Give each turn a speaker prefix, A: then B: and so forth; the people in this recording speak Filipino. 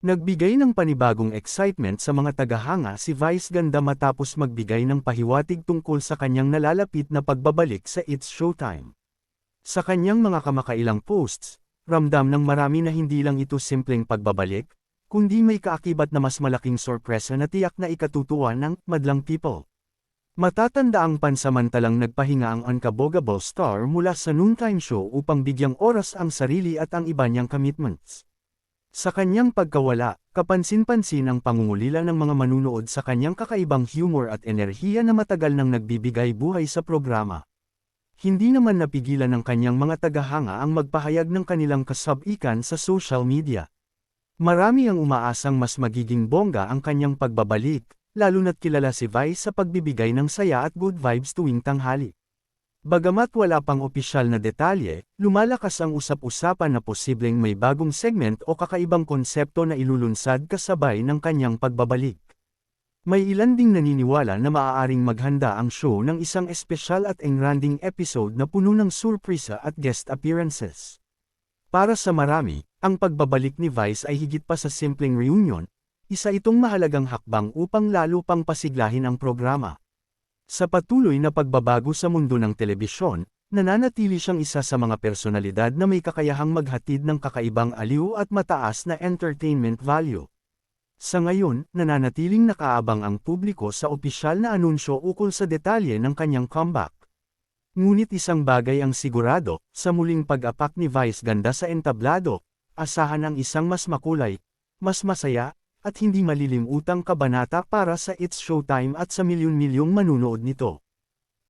A: Nagbigay ng panibagong excitement sa mga tagahanga si Vice Ganda matapos magbigay ng pahiwatig tungkol sa kanyang nalalapit na pagbabalik sa It's Showtime. Sa kanyang mga kamakailang posts, ramdam ng marami na hindi lang ito simpleng pagbabalik, kundi may kaakibat na mas malaking sorpresa na tiyak na ikatutuwa ng madlang people. Matatanda ang pansamantalang nagpahinga ang unkabogable star mula sa noontime show upang bigyang oras ang sarili at ang iba niyang commitments. Sa kanyang pagkawala, kapansin-pansin ang pangungulila ng mga manunood sa kanyang kakaibang humor at enerhiya na matagal nang nagbibigay buhay sa programa. Hindi naman napigilan ng kanyang mga tagahanga ang magpahayag ng kanilang kasab-ikan sa social media. Marami ang umaasang mas magiging bongga ang kanyang pagbabalik, lalo na't kilala si Vice sa pagbibigay ng saya at good vibes tuwing tanghali. Bagamat wala pang opisyal na detalye, lumalakas ang usap-usapan na posibleng may bagong segment o kakaibang konsepto na ilulunsad kasabay ng kanyang pagbabalik. May ilan ding naniniwala na maaaring maghanda ang show ng isang espesyal at engranding episode na puno ng surpresa at guest appearances. Para sa marami, ang pagbabalik ni Vice ay higit pa sa simpleng reunion, isa itong mahalagang hakbang upang lalo pang pasiglahin ang programa. Sa patuloy na pagbabago sa mundo ng telebisyon, nananatili siyang isa sa mga personalidad na may kakayahang maghatid ng kakaibang aliw at mataas na entertainment value. Sa ngayon, nananatiling nakaabang ang publiko sa opisyal na anunsyo ukol sa detalye ng kanyang comeback. Ngunit isang bagay ang sigurado, sa muling pag-apak ni Vice Ganda sa entablado, asahan ang isang mas makulay, mas masaya, at hindi malilimutang kabanata para sa It's Showtime at sa milyon-milyong manunood nito.